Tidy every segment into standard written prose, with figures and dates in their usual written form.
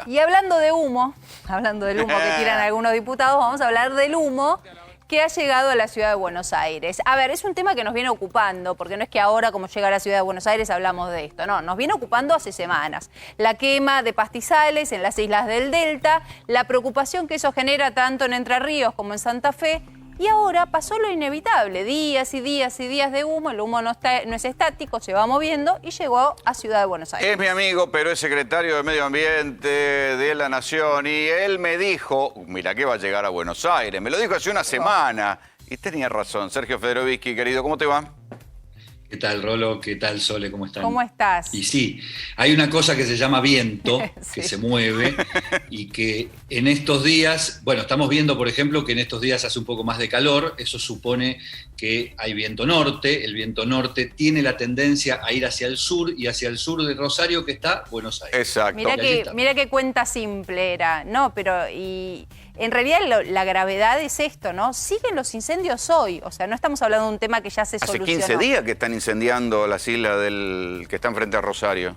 Y hablando de humo, hablando del humo que tiran algunos diputados, vamos a hablar del humo que ha llegado a la ciudad de Buenos Aires. A ver, es un tema que nos viene ocupando, porque no es que ahora, como llega a la ciudad de Buenos Aires, hablamos de esto. No, nos viene ocupando hace semanas. La quema de pastizales en las islas del Delta, la preocupación que eso genera tanto en Entre Ríos como en Santa Fe. Y ahora pasó lo inevitable, días y días y días de humo, el humo no es estático, se va moviendo y llegó a Ciudad de Buenos Aires. Es mi amigo, pero es secretario de Medio Ambiente de la Nación y él me dijo, mira que va a llegar a Buenos Aires, me lo dijo hace una semana y tenía razón. Sergio Federovisky, querido, ¿cómo te va? ¿Qué tal, Rolo? ¿Qué tal, Sole? ¿Cómo están? ¿Cómo estás? Y sí, hay una cosa que se llama viento, Sí. que se mueve y que en estos días, bueno, estamos viendo, por ejemplo, que en estos días hace un poco más de calor, eso supone que hay viento norte, el viento norte tiene la tendencia a ir hacia el sur y hacia el sur de Rosario, que está Buenos Aires. Exacto. Mira qué cuenta simple era, ¿no? Pero y en realidad la gravedad es esto, ¿no? Siguen los incendios hoy, o sea, no estamos hablando de un tema que ya se Hace solucionó. 15 días que están incendiando las islas que están frente a Rosario.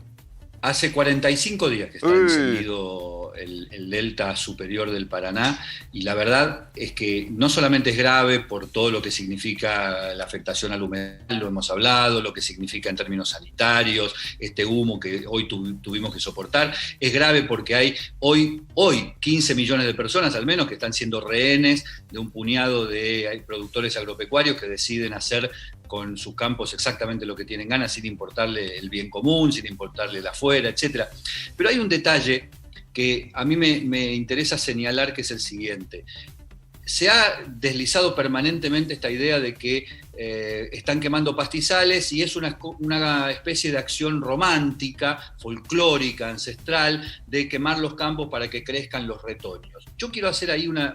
Hace 45 días que está encendido el delta superior del Paraná y la verdad es que no solamente es grave por todo lo que significa la afectación al humedal, lo hemos hablado, lo que significa en términos sanitarios, este humo que hoy tuvimos que soportar, es grave porque hay hoy 15 millones de personas al menos que están siendo rehenes de un puñado de productores agropecuarios que deciden hacer con sus campos exactamente lo que tienen ganas, sin importarle el bien común, sin importarle la afuera, etc. Pero hay un detalle que a mí me interesa señalar, que es el siguiente. Se ha deslizado permanentemente esta idea de que están quemando pastizales y es una especie de acción romántica, folclórica, ancestral, de quemar los campos para que crezcan los retoños. Yo quiero hacer ahí una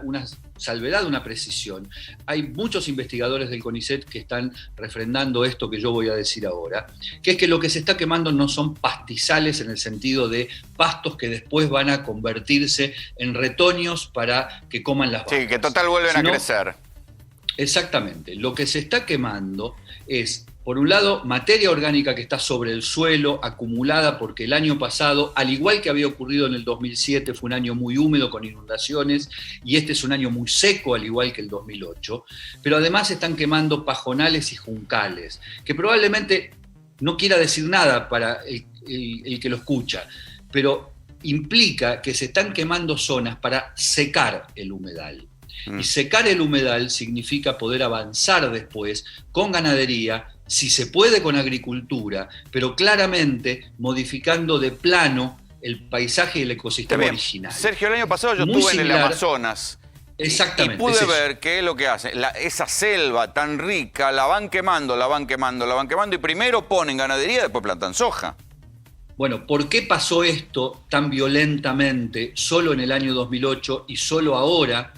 salvedad, una precisión. Hay muchos investigadores del CONICET que están refrendando esto que yo voy a decir ahora, que es que lo que se está quemando no son pastizales en el sentido de pastos que después van a convertirse en retoños para que coman las vacas. Sí, que total vuelven a crecer. Exactamente. Lo que se está quemando es, por un lado, materia orgánica que está sobre el suelo, acumulada porque el año pasado, al igual que había ocurrido en el 2007, fue un año muy húmedo con inundaciones, y este es un año muy seco, al igual que el 2008, pero además están quemando pajonales y juncales, que probablemente no quiera decir nada para el que lo escucha, pero implica que se están quemando zonas para secar el humedal. Y secar el humedal significa poder avanzar después con ganadería, si se puede con agricultura, pero claramente modificando de plano el paisaje y el ecosistema original. Sergio, el año pasado yo estuve en el Amazonas. Exactamente. Y pude ver qué es lo que hacen. Esa selva tan rica la van quemando, y primero ponen ganadería, después plantan soja. Bueno, ¿por qué pasó esto tan violentamente solo en el año 2008 y solo ahora?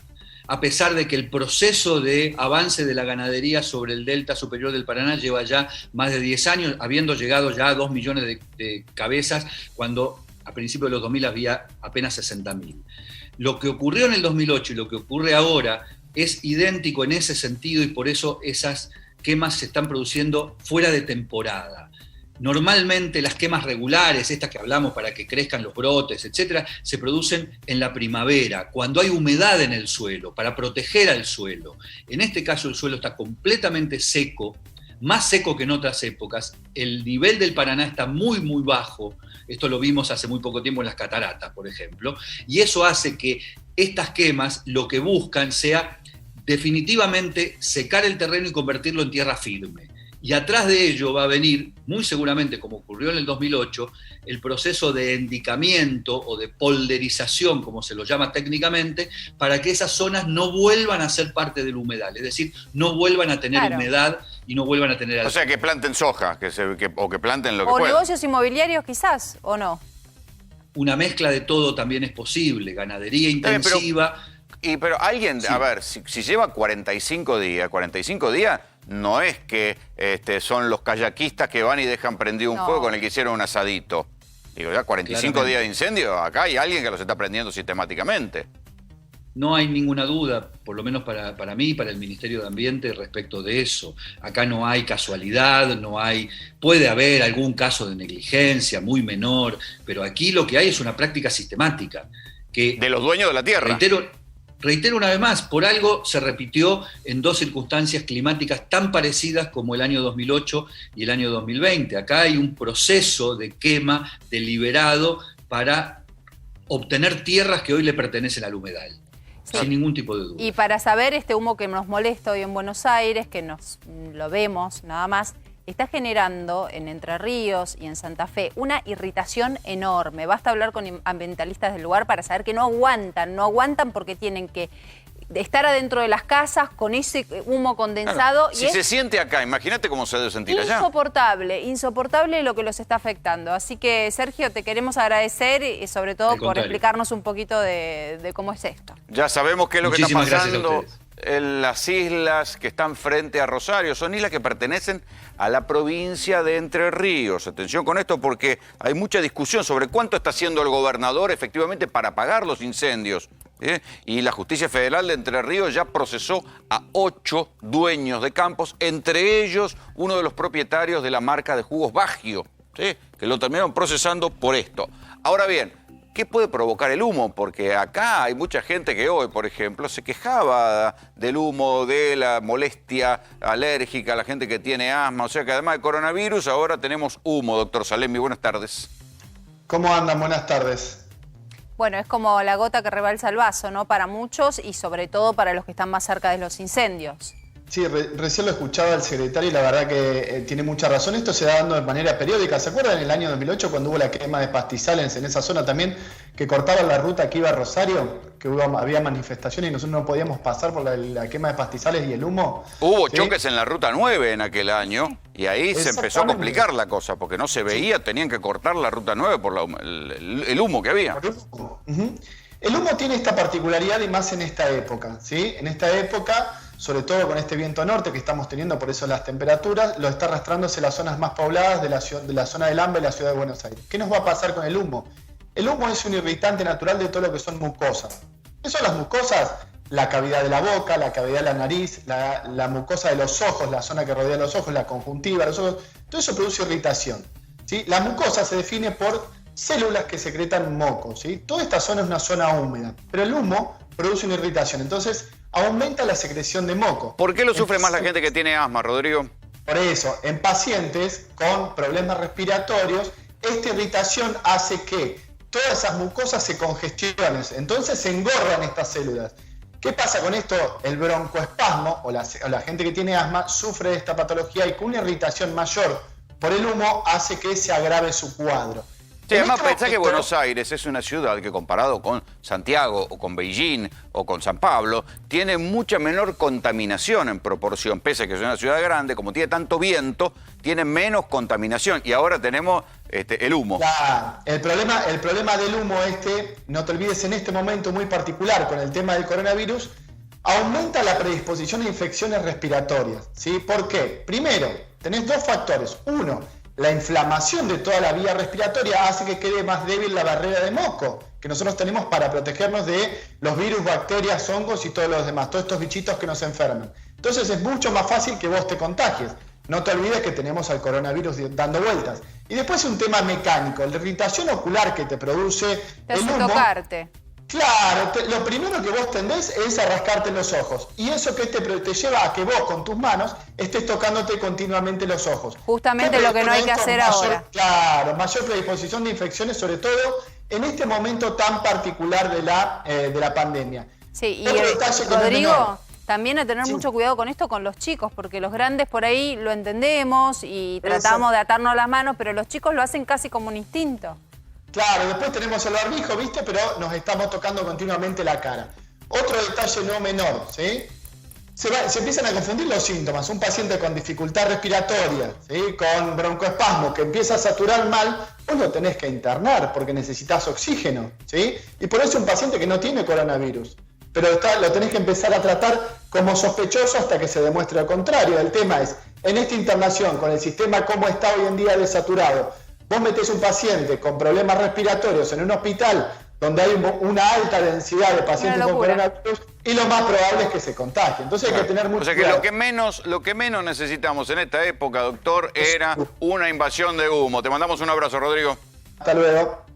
A pesar de que el proceso de avance de la ganadería sobre el delta superior del Paraná lleva ya más de 10 años, habiendo llegado ya a 2 millones de cabezas, cuando a principios de los 2000 había apenas 60.000. Lo que ocurrió en el 2008 y lo que ocurre ahora es idéntico en ese sentido y por eso esas quemas se están produciendo fuera de temporada. Normalmente las quemas regulares, estas que hablamos para que crezcan los brotes, etcétera, se producen en la primavera, cuando hay humedad en el suelo, para proteger al suelo. En este caso el suelo está completamente seco, más seco que en otras épocas. El nivel del Paraná está muy, muy bajo. Esto lo vimos hace muy poco tiempo en las cataratas, por ejemplo. Y eso hace que estas quemas lo que buscan sea definitivamente secar el terreno y convertirlo en tierra firme. Y atrás de ello va a venir, muy seguramente, como ocurrió en el 2008, el proceso de endicamiento o de polderización, como se lo llama técnicamente, para que esas zonas no vuelvan a ser parte del humedal, es decir, no vuelvan a tener humedad y no vuelvan a tener... O sea, que planten soja, o que planten lo que puedan. O negocios inmobiliarios quizás, ¿o no? Una mezcla de todo también es posible, ganadería intensiva... Pero alguien, sí. A ver, si lleva 45 días, no es que son los kayakistas que van y dejan prendido un fuego con el que hicieron un asadito. Digo, ya 45 días de incendio, acá hay alguien que los está prendiendo sistemáticamente. No hay ninguna duda, por lo menos para mí, para el Ministerio de Ambiente, respecto de eso. Acá no hay casualidad, puede haber algún caso de negligencia muy menor, pero aquí lo que hay es una práctica sistemática. De los dueños de la tierra. Reitero una vez más, por algo se repitió en dos circunstancias climáticas tan parecidas como el año 2008 y el año 2020. Acá hay un proceso de quema deliberado para obtener tierras que hoy le pertenecen al humedal. Sí. Sin ningún tipo de duda. Y para saber este humo que nos molesta hoy en Buenos Aires, que lo vemos nada más, está generando en Entre Ríos y en Santa Fe una irritación enorme. Basta hablar con ambientalistas del lugar para saber que no aguantan porque tienen que estar adentro de las casas con ese humo condensado. Claro. Si se siente acá, imagínate cómo se debe sentir allá. Insoportable lo que los está afectando. Así que, Sergio, te queremos agradecer y sobre todo por explicarnos un poquito de cómo es esto. Ya sabemos qué es lo que está pasando en las islas que están frente a Rosario. Son islas que pertenecen a la provincia de Entre Ríos. Atención con esto porque hay mucha discusión sobre cuánto está haciendo el gobernador efectivamente para apagar los incendios. Y la Justicia Federal de Entre Ríos ya procesó a 8 dueños de campos, entre ellos uno de los propietarios de la marca de jugos Baggio, que lo terminaron procesando por esto. Ahora bien, ¿qué puede provocar el humo? Porque acá hay mucha gente que hoy, por ejemplo, se quejaba del humo, de la molestia alérgica, la gente que tiene asma. O sea que además de coronavirus, ahora tenemos humo. Doctor Salemi, buenas tardes. ¿Cómo andan? Buenas tardes. Bueno, es como la gota que rebalsa el vaso, ¿no? Para muchos y sobre todo para los que están más cerca de los incendios. Sí, recién lo escuchaba el secretario y la verdad que tiene mucha razón. Esto se da dando de manera periódica. ¿Se acuerdan en el año 2008 cuando hubo la quema de pastizales en esa zona también, que cortaban la ruta que iba a Rosario? Que había manifestaciones y nosotros no podíamos pasar por la quema de pastizales y el humo. Hubo choques en la Ruta 9 en aquel año y ahí se empezó a complicar la cosa porque no se veía, tenían que cortar la Ruta 9 por el humo que había. El humo tiene esta particularidad y más en esta época, ¿sí? En esta época, sobre todo con este viento norte que estamos teniendo, por eso las temperaturas, lo está arrastrándose las zonas más pobladas de la zona del AMBA y la ciudad de Buenos Aires. ¿Qué nos va a pasar con el humo? El humo es un irritante natural de todo lo que son mucosas. ¿Qué son las mucosas? La cavidad de la boca, la cavidad de la nariz, la mucosa de los ojos, la zona que rodea los ojos, la conjuntiva, los ojos. Todo eso produce irritación, ¿sí? La mucosa se define por células que secretan moco, ¿sí? Toda esta zona es una zona húmeda, pero el humo produce una irritación, entonces aumenta la secreción de moco. ¿Por qué lo sufre más la gente que tiene asma, Rodrigo? Por eso, en pacientes con problemas respiratorios, esta irritación hace que todas esas mucosas se congestionen, entonces se engordan estas células. ¿Qué pasa con esto? El broncoespasmo, o la gente que tiene asma, sufre de esta patología y con una irritación mayor por el humo hace que se agrave su cuadro. Sí, además pensá que Buenos Aires es una ciudad que comparado con Santiago o con Beijing o con San Pablo, tiene mucha menor contaminación en proporción, pese a que es una ciudad grande, como tiene tanto viento, tiene menos contaminación y ahora tenemos el humo. El problema del humo no te olvides en este momento muy particular con el tema del coronavirus, aumenta la predisposición a infecciones respiratorias, ¿sí? ¿Por qué? Primero, tenés dos factores. Uno, la inflamación de toda la vía respiratoria hace que quede más débil la barrera de moco que nosotros tenemos para protegernos de los virus, bacterias, hongos y todos los demás, todos estos bichitos que nos enferman. Entonces es mucho más fácil que vos te contagies. No te olvides que tenemos al coronavirus dando vueltas. Y después un tema mecánico, la irritación ocular que te produce el humo. Tocarte. Claro, lo primero que vos tendés es a rascarte los ojos. Y eso que te lleva a que vos con tus manos estés tocándote continuamente los ojos. Justamente lo que no hay que hacer ahora. Claro, mayor predisposición de infecciones, sobre todo en este momento tan particular de la pandemia. Sí, y Rodrigo, también a tener mucho cuidado con esto con los chicos, porque los grandes por ahí lo entendemos y tratamos de atarnos las manos, pero los chicos lo hacen casi como un instinto. Claro, después tenemos el barbijo, ¿viste? Pero nos estamos tocando continuamente la cara. Otro detalle no menor, ¿sí? Se empiezan a confundir los síntomas. Un paciente con dificultad respiratoria, ¿sí? Con broncoespasmo, que empieza a saturar mal, vos lo tenés que internar porque necesitas oxígeno, ¿sí? Y por eso un paciente que no tiene coronavirus. Pero lo tenés que empezar a tratar como sospechoso hasta que se demuestre lo contrario. El tema es, en esta internación, con el sistema como está hoy en día desaturado, vos metés un paciente con problemas respiratorios en un hospital donde hay una alta densidad de pacientes con locura. coronavirus y lo más probable es que se contagien. Entonces hay que tener mucho O sea que cuidado. lo que menos necesitamos en esta época, doctor, era una invasión de humo. Te mandamos un abrazo, Rodrigo. Hasta luego.